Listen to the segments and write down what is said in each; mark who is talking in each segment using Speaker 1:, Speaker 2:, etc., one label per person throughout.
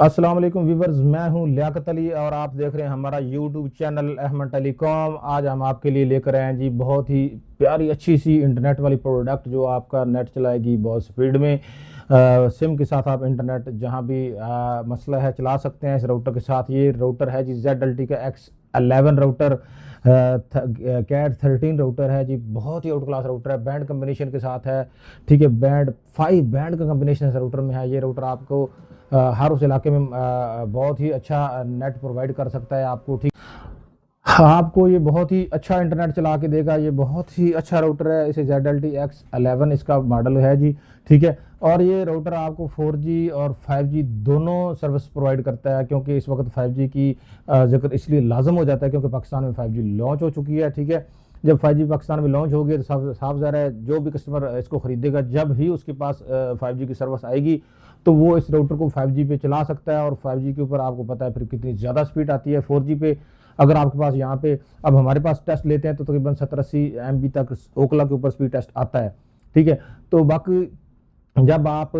Speaker 1: अस्सलाम वालेकुम व्यूवर्स, मैं हूं लियाकत अली और आप देख रहे हैं हमारा यूट्यूब चैनल अहमद टेलीकॉम। आज हम आपके लिए लेकर आए हैं जी बहुत ही प्यारी अच्छी सी इंटरनेट वाली प्रोडक्ट जो आपका नेट चलाएगी बहुत स्पीड में। सिम के साथ आप इंटरनेट जहां भी मसला है चला सकते हैं इस राउटर के साथ। ये राउटर है जी ZLT का X11 राउटर, कैट 13 राउटर है जी। बहुत ही आउट क्लास राउटर है, बैंड कम्बिनेशन के साथ है। ठीक है, बैंड 5 बैंड का कम्बिनेशन इस राउटर में है। ये राउटर आपको हर उस इलाके में बहुत ही अच्छा नेट प्रोवाइड कर सकता है आपको। ठीक, हाँ, आपको ये बहुत ही अच्छा इंटरनेट चला के देगा। ये बहुत ही अच्छा राउटर है, इसे ZLT X11 इसका मॉडल है जी। ठीक है, और ये राउटर आपको 4G और 5G दोनों सर्विस प्रोवाइड करता है, क्योंकि इस वक्त 5G की जिक्र इसलिए लाजम हो जाता है क्योंकि पाकिस्तान में 5G लॉन्च हो चुकी है। ठीक है, जब 5G पाकिस्तान में लॉन्च होगी तो साफ ज़ाहिर है जो भी कस्टमर इसको ख़रीदेगा, जब ही उसके पास 5G की सर्विस आएगी तो वो इस राउटर को 5G पे चला सकता है। और 5G के ऊपर आपको पता है फिर कितनी ज़्यादा स्पीड आती है। 4G पे अगर आपके पास यहाँ पे, अब हमारे पास टेस्ट लेते हैं तो तकरीबन 70-80 MB तक ओकला के ऊपर स्पीड टेस्ट आता है। ठीक है, तो बाकी जब आप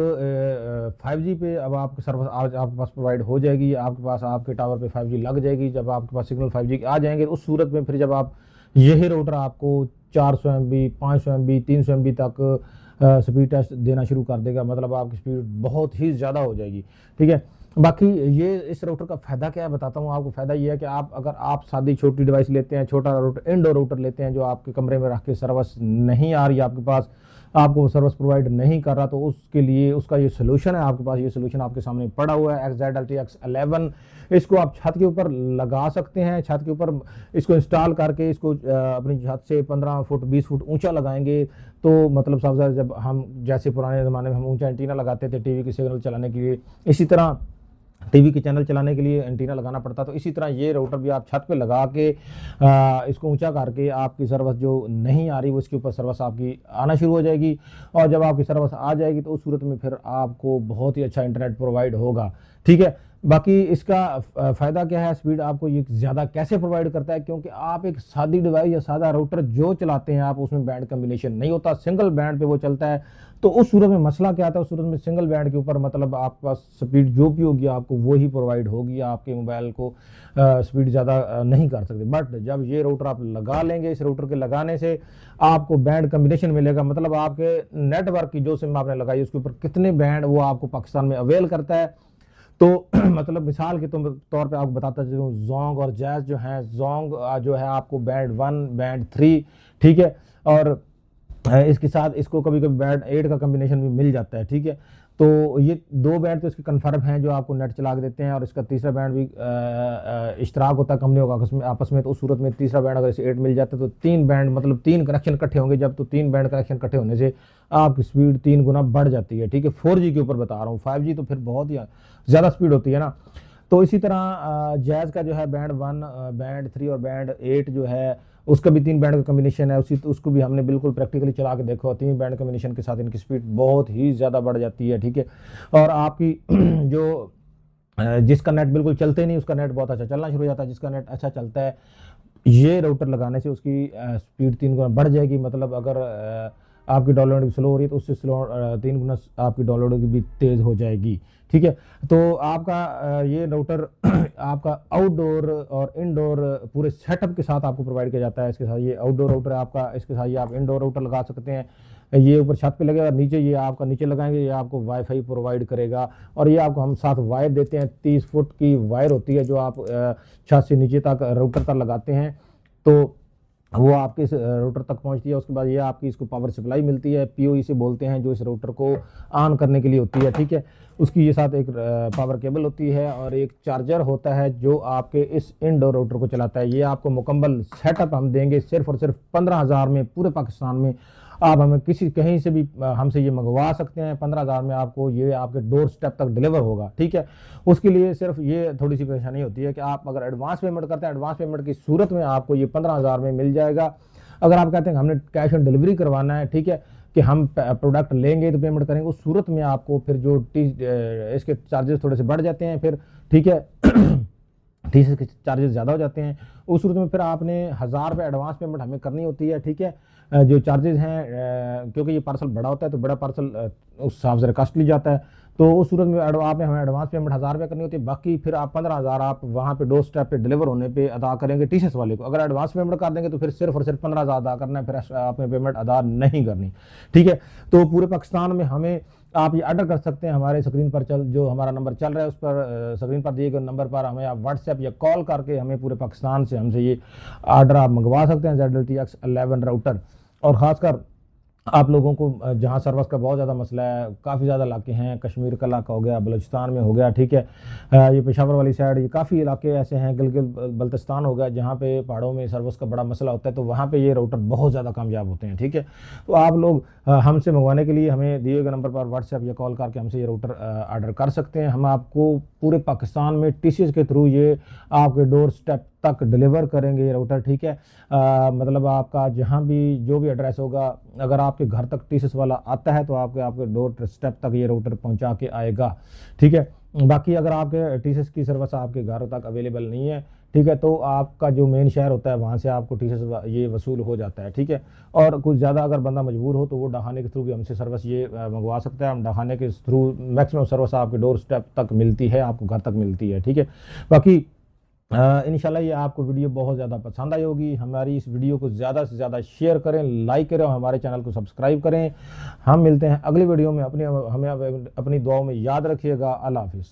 Speaker 1: 5G पे अब आपकी सर्विस आज आपके पास प्रोवाइड हो जाएगी, आपके पास आपके टावर पे 5G लग जाएगी, जब आपके पास सिग्नल 5G के आ जाएंगे तो उस सूरत में फिर जब आप यही राउटर आपको 400 MB 500 MB 300 MB तक स्पीड टेस्ट देना शुरू कर देगा, मतलब आपकी स्पीड बहुत ही ज़्यादा हो जाएगी। ठीक है, बाकी ये इस राउटर का फ़ायदा क्या है बताता हूँ आपको। फ़ायदा ये है कि अगर आप सादी छोटी डिवाइस लेते हैं, छोटा राउटर इंडोर राउटर लेते हैं जो आपके कमरे में रख के सर्विस नहीं आ रही है आपके पास, आपको सर्विस प्रोवाइड नहीं कर रहा, तो उसके लिए उसका ये सोल्यूशन है आपके पास। ये सोल्यूशन आपके सामने पड़ा हुआ है ZLT X11। इसको आप छत के ऊपर लगा सकते हैं। छत के ऊपर इसको इंस्टॉल करके इसको अपनी छत से 15 फुट 20 फुट ऊंचा लगाएंगे तो मतलब साफ साफ जब हम जैसे पुराने ज़माने में हम ऊंचा एंटीना लगाते थे टीवी की सिग्नल चलाने के लिए, इसी तरह टीवी के चैनल चलाने के लिए एंटीना लगाना पड़ता, तो इसी तरह ये राउटर भी आप छत पे लगा के इसको ऊंचा करके आपकी सर्विस जो नहीं आ रही वो इसके ऊपर सर्विस आपकी आना शुरू हो जाएगी। और जब आपकी सर्विस आ जाएगी तो उस सूरत में फिर आपको बहुत ही अच्छा इंटरनेट प्रोवाइड होगा। ठीक है, बाकी इसका फ़ायदा क्या है, स्पीड आपको ये ज़्यादा कैसे प्रोवाइड करता है, क्योंकि आप एक सादी डिवाइस या सादा राउटर जो चलाते हैं आप, उसमें बैंड कम्बिनेशन नहीं होता, सिंगल बैंड पे वो चलता है। तो उस सूरत में मसला क्या आता है, उस सूरत में सिंगल बैंड के ऊपर मतलब आपके पास स्पीड जो भी होगी आपको वो ही प्रोवाइड होगी, आपके मोबाइल को स्पीड ज़्यादा नहीं कर सकते। बट जब ये राउटर आप लगा लेंगे, इस राउटर के लगाने से आपको बैंड कम्बिनेशन मिलेगा, मतलब आपके नेटवर्क की जो सिम आपने लगाई उसके ऊपर कितने बैंड वो आपको पाकिस्तान में अवेल करता है। तो मतलब मिसाल के तौर पे आपको बताता चलूँ, जोंग और जैज़ जो है, जोंग जो है आपको बैंड 1 बैंड 3, ठीक है, और इसके साथ इसको कभी कभी बैंड 8 का कम्बिनेशन भी मिल जाता है। ठीक है, तो ये 2 बैंड तो इसके कन्फर्म हैं जो आपको नेट चला के देते हैं, और इसका तीसरा बैंड भी इश्तराक होता है कंपनियों का आपस में। तो उस सूरत में तीसरा बैंड अगर इसे 8 मिल जाता है तो 3 बैंड मतलब 3 कनेक्शन इकट्ठे होंगे जब, तो 3 बैंड कनेक्शन इकट्ठे होने से आपकी स्पीड 3 गुना बढ़ जाती है। ठीक है, 4G के ऊपर बता रहा हूँ, 5G तो फिर बहुत ही ज़्यादा स्पीड होती है ना। तो इसी तरह जैज़ का जो है बैंड 1 बैंड 3 और बैंड 8 जो है उसका भी 3 बैंड का कम्बिनेशन है। उसको भी हमने बिल्कुल प्रैक्टिकली चला के देखो, 3 बैंड कम्बिनेशन के साथ इनकी स्पीड बहुत ही ज़्यादा बढ़ जाती है। ठीक है, और आपकी जो जिसका नेट बिल्कुल चलते नहीं उसका नेट बहुत अच्छा चलना शुरू हो जाता है, जिसका नेट अच्छा चलता है ये राउटर लगाने से उसकी स्पीड 3 गुना बढ़ जाएगी। मतलब अगर आपकी डाउनलोडिंग स्लो हो रही है तो उससे स्लो 3 गुना आपकी डाउनलोडिंग भी तेज़ हो जाएगी। ठीक है, तो आपका ये राउटर आपका आउटडोर और इनडोर पूरे सेटअप के साथ आपको प्रोवाइड किया जाता है। इसके साथ ये आउटडोर राउटर है आपका, इसके साथ ये आप इनडोर राउटर लगा सकते हैं। ये ऊपर छत पे लगेगा, नीचे ये आपका नीचे लगाएंगे, ये आपको वाईफाई प्रोवाइड करेगा। और ये आपको हम साथ वायर देते हैं, 30 फुट की वायर होती है जो आप छत से नीचे तक राउटर तक लगाते हैं, तो वो आपके इस राउटर तक पहुंचती है। उसके बाद ये आपकी इसको पावर सप्लाई मिलती है, POE से बोलते हैं, जो इस राउटर को ऑन करने के लिए होती है। ठीक है, उसकी ये साथ एक पावर केबल होती है और एक चार्जर होता है जो आपके इस इंडोर राउटर को चलाता है। ये आपको मुकम्मल सेटअप हम देंगे सिर्फ और सिर्फ 15,000 में पूरे पाकिस्तान में। आप हमें कहीं से भी हमसे ये मंगवा सकते हैं, 15,000 में आपको ये आपके डोर स्टेप तक डिलीवर होगा। ठीक है, उसके लिए सिर्फ ये थोड़ी सी परेशानी होती है कि आप अगर एडवांस पेमेंट करते हैं, एडवांस पेमेंट की सूरत में आपको ये 15,000 में मिल जाएगा। अगर आप कहते हैं हमने कैश ऑन डिलीवरी करवाना है, ठीक है, कि हम प्रोडक्ट लेंगे तो पेमेंट करेंगे, उस सूरत में आपको फिर जो इसके चार्जेस थोड़े से बढ़ जाते हैं फिर। ठीक है टीसीएस के चार्जेस ज़्यादा हो जाते हैं। उस सूरत में फिर आपने 1000 रुपये एडवांस पेमेंट हमें करनी होती है, ठीक है। जो चार्जेस हैं, क्योंकि ये पार्सल बड़ा होता है तो बड़ा पार्सल उस हिसाब से कॉस्टली जाता है, तो उस सूरत में आपने हमें एडवांस पेमेंट 1000 रुपये करनी होती है। बाकी फिर आप 15,000 आप वहाँ पे डोर स्टेप पे डिलीवर होने पे अदा करेंगे टीसीएस वाले को। अगर एडवांस पेमेंट कर देंगे तो फिर सिर्फ और सिर्फ 15,000 अदा करना है, फिर आपने पेमेंट अदा नहीं करनी, ठीक है। तो पूरे पाकिस्तान में हमें आप ये ऑर्डर कर सकते हैं। हमारे स्क्रीन पर जो हमारा नंबर चल रहा है उस पर स्क्रीन पर दिए गए नंबर पर हमें आप व्हाट्सएप या कॉल करके हमें पूरे पाकिस्तान से हमसे ये ऑर्डर आप मंगवा सकते हैं ZLTX11 राउटर। और ख़ासकर आप लोगों को जहाँ सर्विस का बहुत ज़्यादा मसला है, काफ़ी ज़्यादा इलाके हैं, कश्मीर का इलाका हो गया, बलूचिस्तान में हो गया, ठीक है, ये पेशावर वाली साइड, ये काफ़ी इलाके ऐसे हैं, गिलगित बल्तिस्तान हो गया, जहाँ पे पहाड़ों में सर्विस का बड़ा मसला होता है, तो वहाँ पे ये राउटर बहुत ज़्यादा कामयाब होते हैं, ठीक है। तो आप लोग हमसे मंगवाने के लिए हमें दिए गए नंबर पर व्हाट्सएप या कॉल करके हमसे ये राउटर ऑर्डर कर सकते हैं। हम आपको पूरे पाकिस्तान में टीसीएस के थ्रू ये आपके डोर स्टेप तक डिलीवर करेंगे ये राउटर, ठीक है। मतलब आपका जहाँ भी जो भी एड्रेस होगा, अगर आपके घर तक टीसीएस वाला आता है तो आपके डोर स्टेप तक ये राउटर पहुँचा के आएगा, ठीक है। बाकी अगर आपके टीसीएस की सर्विस आपके घर तक अवेलेबल नहीं है, ठीक है, तो आपका जो मेन शहर होता है वहाँ से आपको टीसीएस ये वसूल हो जाता है, ठीक है। और कुछ ज़्यादा अगर बंदा मजबूर हो तो वो डाहाने के थ्रू भी हमसे सर्विस ये मंगवा सकता है। हम डाहाने के थ्रू मैक्सिमम सर्विस आपके डोर स्टेप तक मिलती है, आपको घर तक मिलती है, ठीक है। बाकी इंशाल्लाह ये आपको वीडियो बहुत ज़्यादा पसंद आई होगी। हमारी इस वीडियो को ज़्यादा से ज़्यादा शेयर करें, लाइक करें और हमारे चैनल को सब्सक्राइब करें। हम मिलते हैं अगली वीडियो में। हमें अपनी दुआओं में याद रखिएगा। अल्लाह हाफिज़।